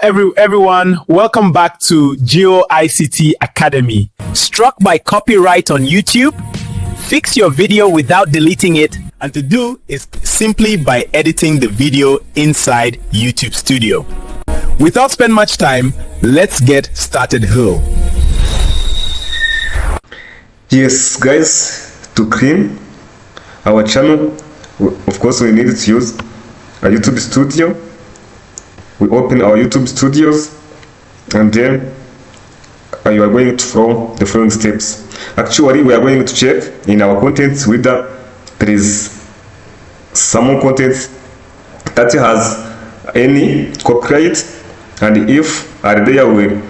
everyone, welcome back to Geo ICT Academy. Struck by copyright on YouTube? Fix your video without deleting it, and to do is simply by editing the video inside YouTube Studio. Without spending much time, let's get started here. Yes guys, to clean our channel, of course we need to use a YouTube Studio. We open our YouTube Studios and then you are going to follow the following steps. Actually, we are going to check in our contents whether there is some content that has any copyright, and if are there, we will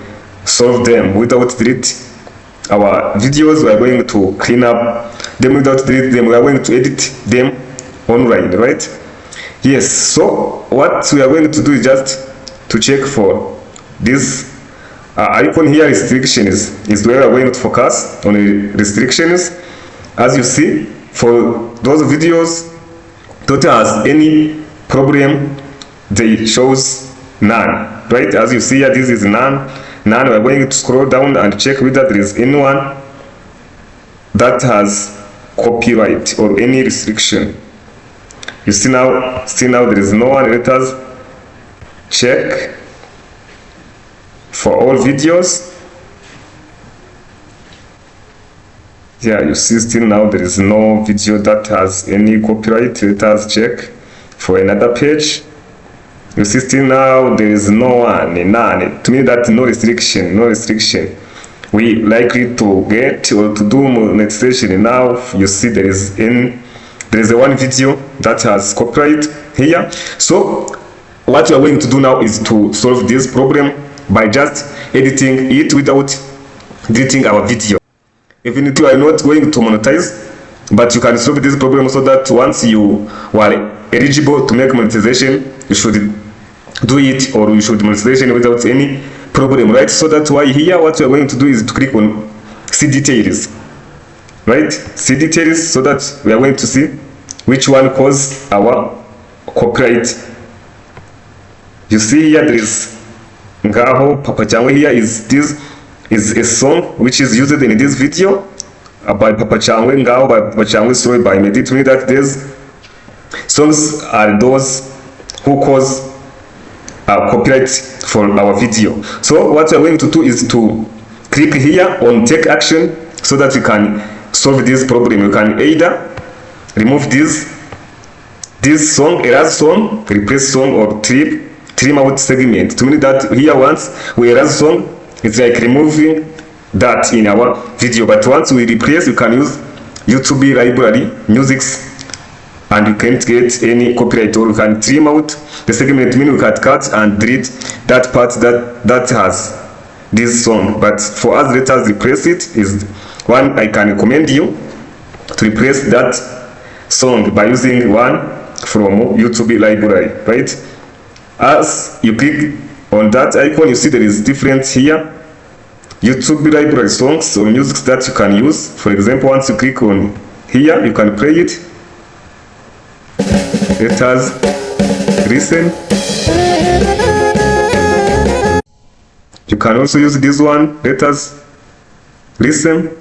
solve them without delete our videos. We are going to clean up them without delete them. We are going to edit them online, right? Yes, so what we are going to do is just to check for this icon here, restrictions, is where we are going to focus on the restrictions. As you see, for those videos that has any problem, they shows none, right? As you see here, this is none. We are going to scroll down and check whether there is anyone that has copyright or any restriction. You see now there is no one. Let us check for all videos. Yeah, you see still now there is no video that has any copyright. Let us check for another page. You see still now there is no one, none. To me that no restriction. We likely to get or to do monetization. Now you see there is a one video that has copyright here. So what we are going to do now is to solve this problem by just editing it without deleting our video. Even if you are not going to monetize, but you can solve this problem so that once you are eligible to make monetization, you should do it, or you should monetization without any problem, right? So that's why here what we are going to do is to click on see details, right? See details, so that we are going to see which one caused our copyright. You see here there is ngaho Papa Changwe. Here is this is a song which is used in this video by Papa Changwe, ngaho by Papa Changwe, story by Medit. To me that these songs are those who cause copyright for our video. So what we are going to do is to click here on take action so that we can solve this problem. You can either remove this song, erase song, replace song, or trim out segment. To me that here once we erase song, it's like removing that in our video, but once we replace, you can use YouTube library musics and you can't get any copyright, or you can trim out the segment, meaning you can cut and delete that part that has this song. But for us, let us replace it. Is one I can recommend you to replace that song by using one from YouTube library, right? As you click on that icon, you see there is difference here, YouTube library songs or music that you can use. For example, once you click on here, you can play it. Let us listen. You can also use this one. Let us listen.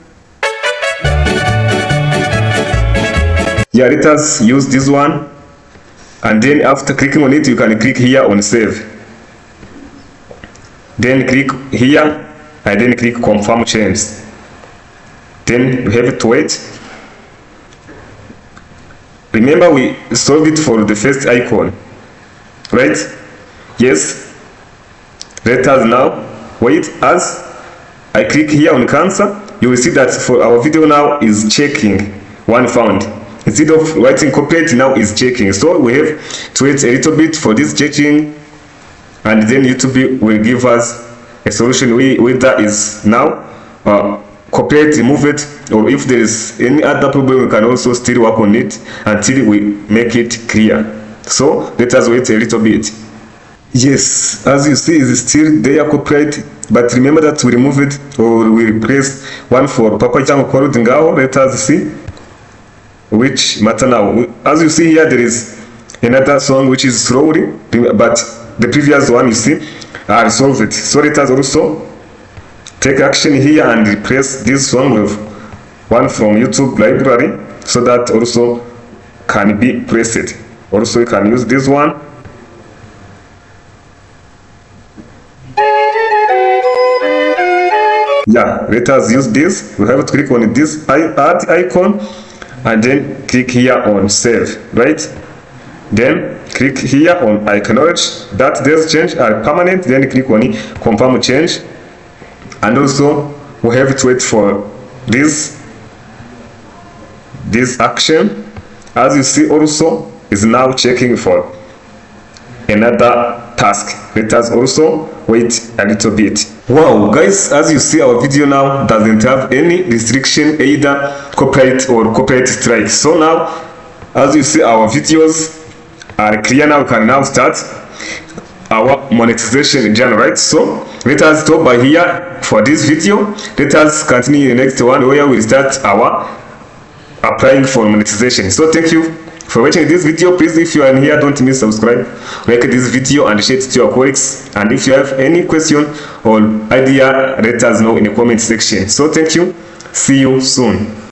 Yeah, let us use this one, and then after clicking on it, you can click here on save, then click here and then click confirm change. Then you have to wait. Remember, we solved it for the first icon, right? Yes. Let us now wait. As I click here on cancel, you will see that for our video now is checking one found. Instead of writing copyright, now is checking. So we have to wait a little bit for this checking, and then YouTube will give us a solution whether is now copyright, remove it, or if there is any other problem, we can also still work on it until we make it clear. So let us wait a little bit. Yes, as you see, it's still there copyright, but remember that we remove it or we replace one for Papa Changwe called Ngao. Let us see which matter now. As you see here, there is another song which is slowly, but the previous one, you see, resolve it. So let us also take action here and replace this one with one from YouTube library, so that also can be placed. Also you can use this one. Yeah, let us use this. We have to click on this add icon and then click here on save, right? Then click here on acknowledge that these changes are permanent. Then click on confirm change, and also we have to wait for this action. As you see, also is now checking for another task. Let us also wait a little bit. Wow guys, as you see, our video now doesn't have any restriction, either copyright or copyright strike. So now, as you see, our videos are clear. Now we can now start our monetization journey, right? So let us stop by here for this video. Let us continue in the next one, where we start our applying for monetization. So thank you for watching this video. Please, if you are here, don't miss subscribe, like this video and share it to your colleagues. And if you have any question or idea, let us know in the comment section. So thank you, see you soon.